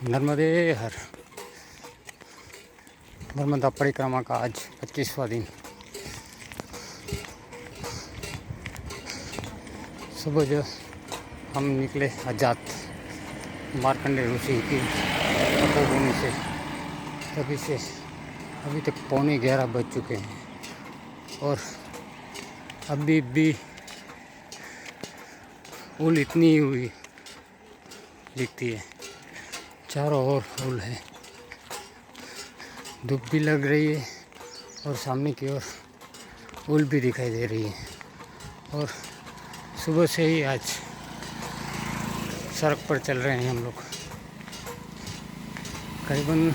नर्मदे हर। नर्मदा परिक्रमा का आज 25वां दिन। सुबह जो हम निकले आजाद मार्कंडेय ऋषि की तपोभूमि से, तभी से अभी तक 11:15 बज चुके हैं और अभी भी ऊल इतनी हुई दिखती है, चारों ओर ऊल है। धूप भी लग रही है और सामने की ओर ऊल भी दिखाई दे रही है। और सुबह से ही आज सड़क पर चल रहे हैं हम लोग। करीबन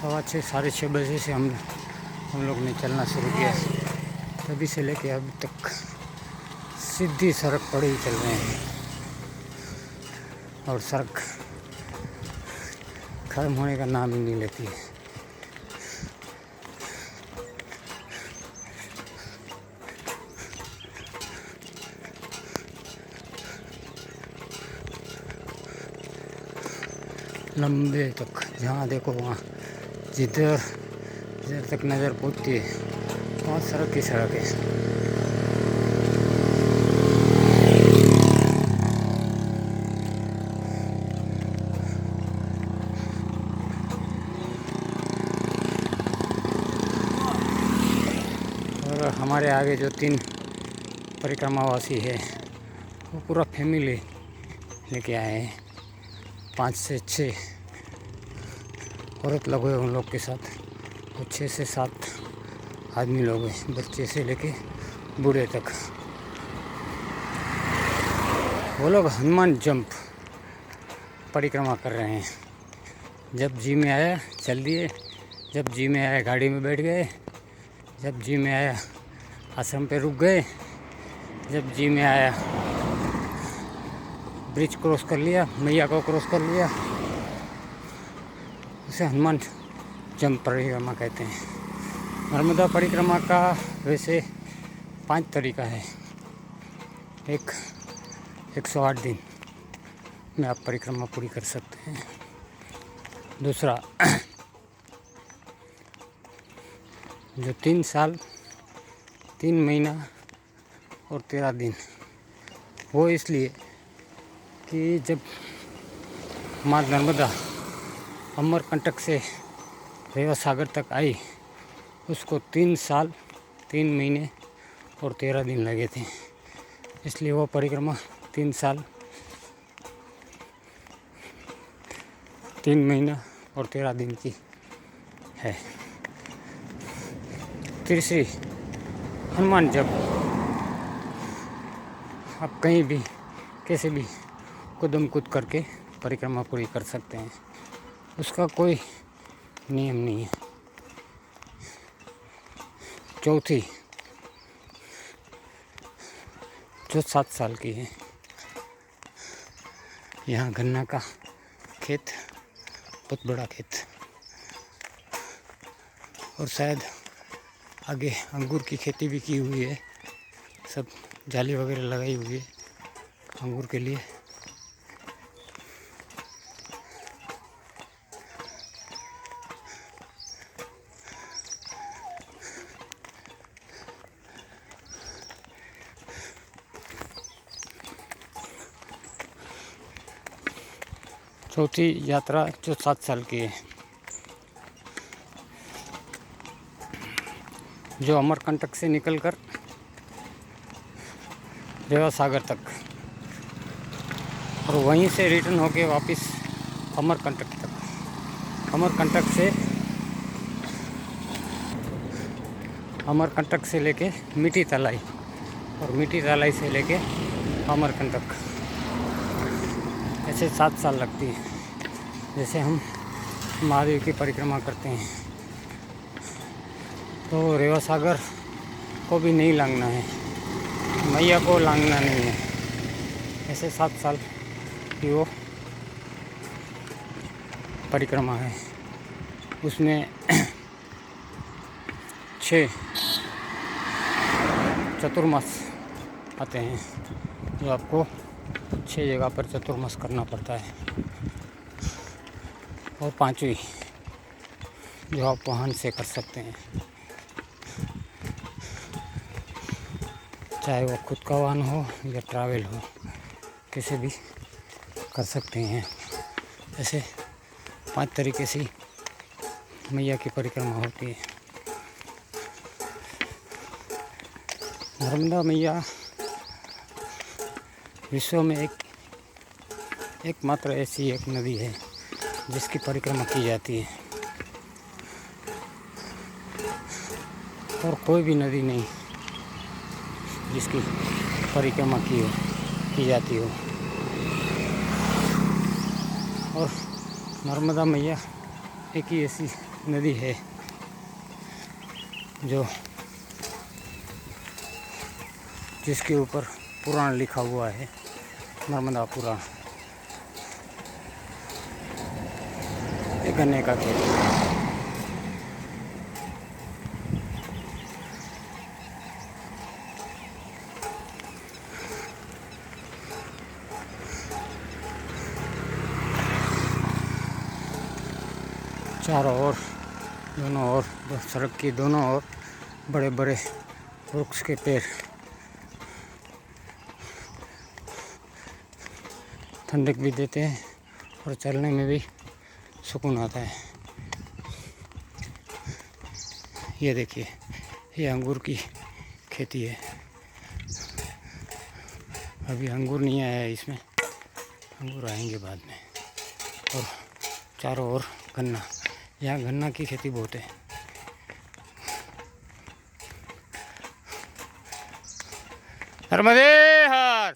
6:15 साढ़े 6 बजे से हम लोग ने चलना शुरू किया। तभी से लेके अभी तक सीधी सड़क पर ही चल रहे हैं और सड़क खत्म होने का नाम ही नहीं लेती है। लंबे तक जहाँ देखो वहाँ, जिधर तक नज़र पहुँचती है वहाँ सड़क ही सड़क है। और हमारे आगे जो 3 परिक्रमावासी है वो पूरा फैमिली लेके आए हैं। 5 से 6 औरत लोग हैं उन लोग के साथ और 6 से 7 आदमी लोग हैं, बच्चे से लेके बूढ़े तक। वो लोग हनुमान जंप परिक्रमा कर रहे हैं। जब जी में आया चल दिए, जब जी में आया गाड़ी में बैठ गए, जब जी में आया आश्रम पे रुक गए, जब जी में आया ब्रिज क्रॉस कर लिया, मैया को क्रॉस कर लिया। उसे हनुमान जंप परिक्रमा कहते हैं। नर्मदा परिक्रमा का वैसे 5 तरीका है। एक 108 दिन में आप परिक्रमा पूरी कर सकते हैं। दूसरा जो 3 साल 3 महीना और 13 दिन, वो इसलिए कि जब माँ नर्मदा अमरकंटक से रेवा सागर तक आई, उसको 3 साल 3 महीने और 13 दिन लगे थे। इसलिए वो परिक्रमा 3 साल 3 महीना और 13 दिन की है। तीसरी हनुमान जंप, आप कहीं भी कैसे भी कूदम कूद करके परिक्रमा पूरी कर सकते हैं, उसका कोई नियम नहीं है। चौथी जो 7 साल की है, यहाँ गन्ना का खेत, बहुत बड़ा खेत, और शायद आगे अंगूर की खेती भी की हुई है। सब जाली वगैरह लगाई हुई है अंगूर के लिए। चौथी यात्रा जो 7 साल की है, जो अमरकंटक से निकलकर रेवा सागर तक और वहीं से रिटर्न होके वापस अमरकंटक तक। अमरकंटक से लेके मिट्टी तलाई और मिट्टी तलाई से लेके अमरकंटक, ऐसे 7 साल लगती है। जैसे हम महादेव की परिक्रमा करते हैं तो रेवा सागर को भी नहीं लांघना है, मैया को लांघना नहीं है। ऐसे 7 साल की वो परिक्रमा है। उसमें 6 चतुर्मास आते हैं, जो आपको 6 जगह पर चतुर्मास करना पड़ता है। और पांचवी जो आप वाहन से कर सकते हैं, चाहे वो खुद का वाहन हो या ट्रैवल हो, किसी भी कर सकते हैं। ऐसे 5 तरीके से मैया की परिक्रमा होती है। नर्मदा मैया विश्व में एकमात्र ऐसी एक नदी है जिसकी परिक्रमा की जाती है, और कोई भी नदी नहीं जिसकी परिक्रमा की जाती हो। और नर्मदा मैया एक ही ऐसी नदी है जिसके ऊपर पुराण लिखा हुआ है, नर्मदा पुराण। एक गन्ने का खेत। चारों ओर, दोनों ओर, सड़क की दोनों ओर बड़े बड़े वृक्ष के पेड़, ठंडक भी देते हैं और चलने में भी सुकून आता है। ये देखिए, ये अंगूर की खेती है। अभी अंगूर नहीं आया है इसमें, अंगूर आएंगे बाद में। और चारों ओर गन्ना, यहाँ गन्ना की खेती बहुत है। नर्मदे हर।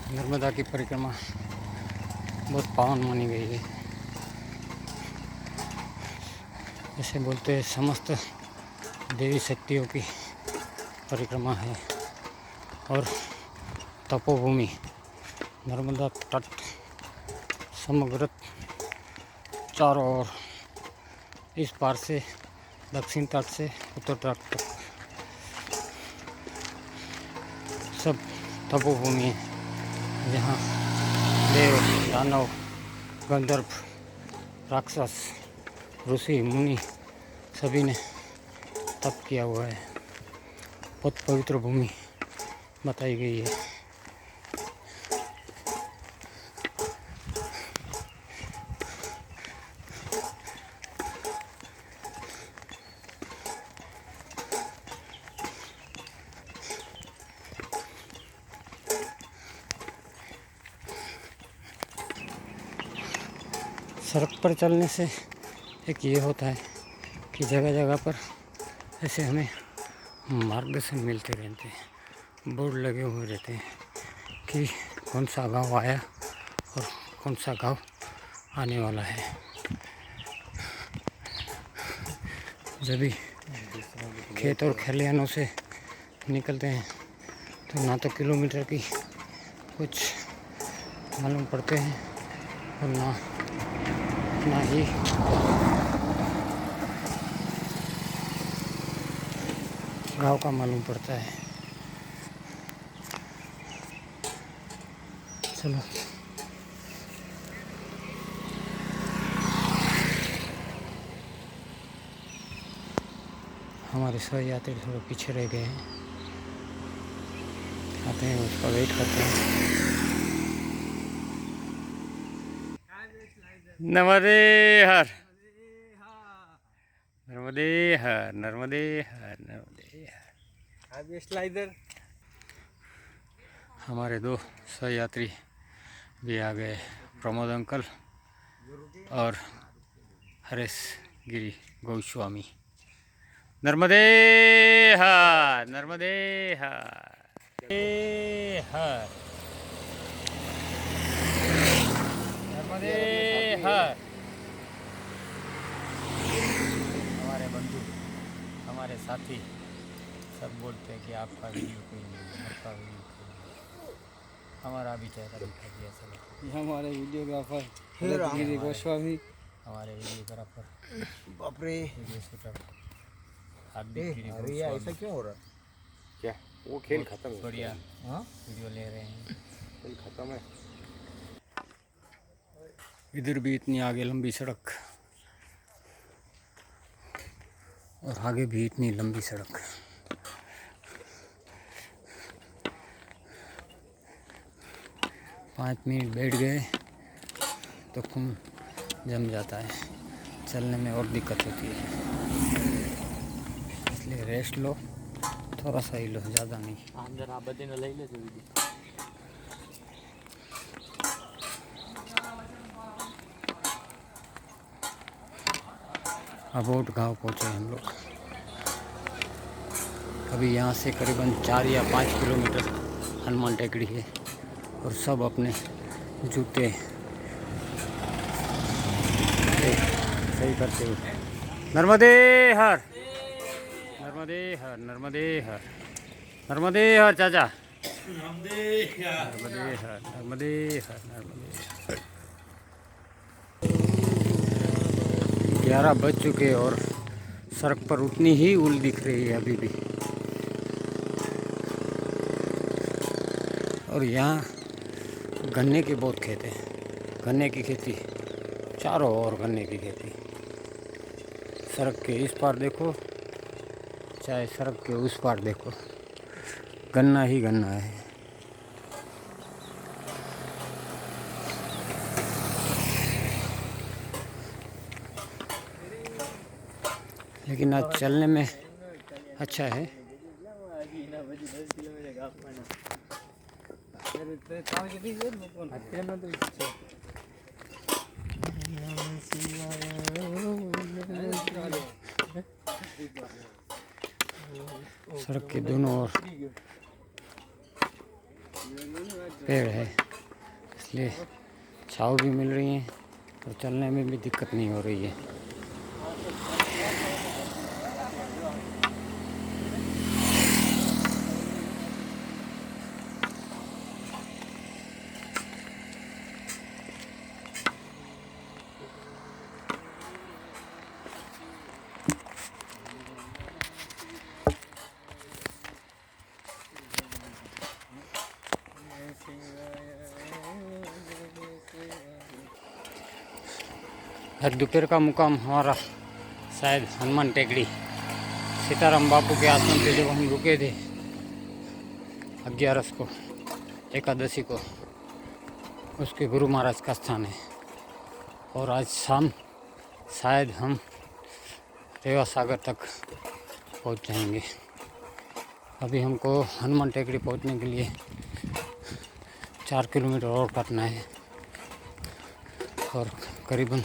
नर्मदा की परिक्रमा बहुत पावन मानी गई है। जैसे बोलते हैं समस्त देवी शक्तियों की परिक्रमा है। और तपोभूमि नर्मदा तट समग्र चारों ओर, इस पार से दक्षिण तट से उत्तर तट तक सब तपोभूमि है, जहाँ देव, दानव, गंधर्व, राक्षस, ऋषि, मुनि सभी ने तप किया हुआ है। बहुत पवित्र भूमि बताई गई है। सड़क पर चलने से एक ये होता है कि जगह जगह पर ऐसे हमें मार्गदर्शन मिलते रहते हैं, बोर्ड लगे हुए रहते हैं कि कौन सा गांव आया और कौन सा गांव आने वाला है। जब भी खेत और खलिहानों से निकलते हैं तो ना तो किलोमीटर की कुछ मालूम पड़ते हैं और ना ही गांव का मालूम पड़ता है। चलो हमारे सही यात्री थोड़े पीछे रह गए हैं, आते हैं उसका वेट करते हैं। नर्मदे हर, नर्मदे हर, नर्मदे हर, नर्मदे हर। अब ये स्लाइडर हमारे 2 सहयात्री भी आ गए, प्रमोद अंकल और हरेश गिरी गोस्वामी। नर्मदे हर, नर्मदे हर, हर, नर्मदे हर। हमारे बंधु, हमारे साथी सब बोलते हैं कि आपका वीडियो कोई नहीं, आपका वीडियो कोई नहीं। हमारा भी चेहरा दिखा दिया। चलो, ये हमारे वीडियोग्राफर हरेश गिरी गोस्वामी हमारे वीडियोग्राफर बाप रे, वीडियो शूटर अरे यार ऐसा क्यों हो रहा है? क्या वो खेल खत्म है? बढ़िया हाँ वीडियो ले रहे हैं। खेल खत्म है। इधर भी इतनी आगे लंबी सड़क और आगे भी इतनी लंबी सड़क। 5 मिनट बैठ गए तो खून जम जाता है, चलने में और दिक्कत होती है, इसलिए रेस्ट लो, थोड़ा सा ही लो, ज़्यादा नहीं। अंदर आप बदे न लई ले जो वीडियो। अबोट गांव पहुँचे हम लोग। अभी यहाँ से करीबन 4 या 5 किलोमीटर हनुमान टेकड़ी है और सब अपने जूते सही करते हुए नर्मदे हर, नर्मदे हर, नर्मदे हर, नर्मदे हर चाचा, नर्मदे हर, नर्मदे हर, नर्मदे हर। 11 बज चुके और सड़क पर उतनी ही ऊल दिख रही है अभी भी। और यहाँ गन्ने के बहुत खेत हैं, गन्ने की खेती चारों ओर, गन्ने की खेती। सड़क के इस पार देखो चाहे सड़क के उस पार देखो, गन्ना ही गन्ना है। लेकिन आज चलने में अच्छा है। सड़क के दोनों ओर पेड़ है, इसलिए छाँव भी मिल रही है और चलने में भी दिक्कत नहीं हो रही है। आज दोपहर का मुकाम हमारा शायद हनुमान टेकड़ी, सीताराम बापू के आश्रम पे जब हम रुके थे 11 को, एकादशी को, उसके गुरु महाराज का स्थान है। और आज शाम शायद हम रेवा सागर तक पहुंच जाएंगे। अभी हमको हनुमान टेकड़ी पहुंचने के लिए 4 किलोमीटर और काटना है और करीबन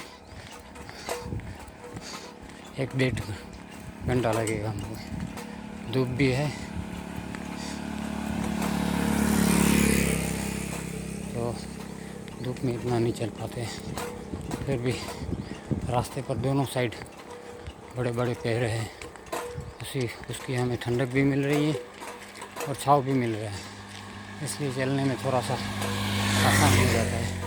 1-1.5 घंटा लगेगा हमको। धूप भी है तो धूप में इतना नहीं चल पाते, फिर भी रास्ते पर दोनों साइड बड़े बड़े पेड़ हैं, उसकी हमें ठंडक भी मिल रही है और छाँव भी मिल रहा है, इसलिए चलने में थोड़ा सा आसान हो जाता है।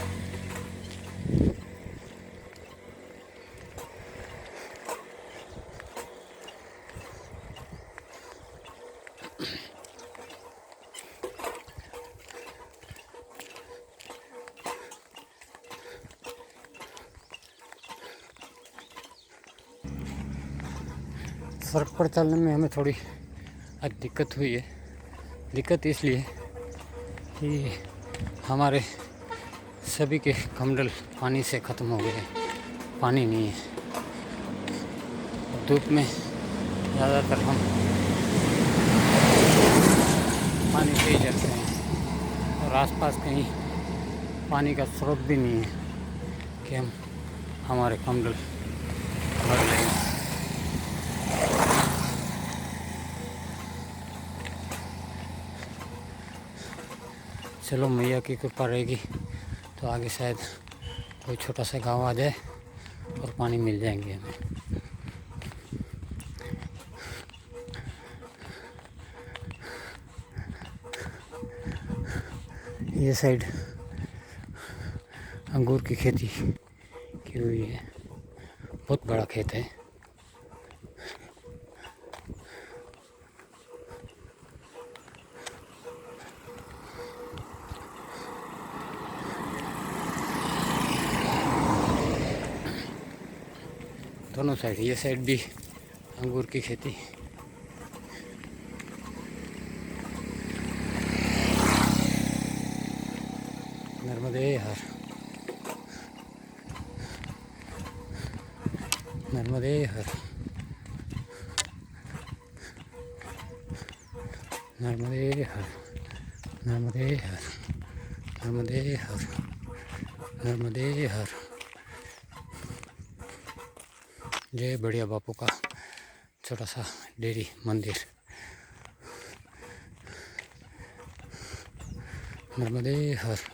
सड़क पर चलने में हमें थोड़ी आज दिक्कत हुई है। दिक्कत इसलिए कि हमारे सभी के कमंडल पानी से ख़त्म हो गए हैं, पानी नहीं है। धूप में ज़्यादातर हम पानी से ही चलते हैं और आसपास कहीं पानी का स्रोत भी नहीं है कि हम हमारे कमंडल भर लें। चलो मैया की कृपा रहेगी तो आगे शायद कोई छोटा सा गांव आ जाए और पानी मिल जाएंगे हमें। ये साइड अंगूर की खेती की हुई है। बहुत बड़ा खेत है। दोनों साइड, ये साइड भी अंगूर की खेती। नर्मदे हर, नर्मदे हर, नर्मदे हर, नर्मदे हर, नर्मदे हर, नर्मदे हर। जय बढ़िया बापू का छोटा सा डेयरी मंदिर। नर्मदे हर।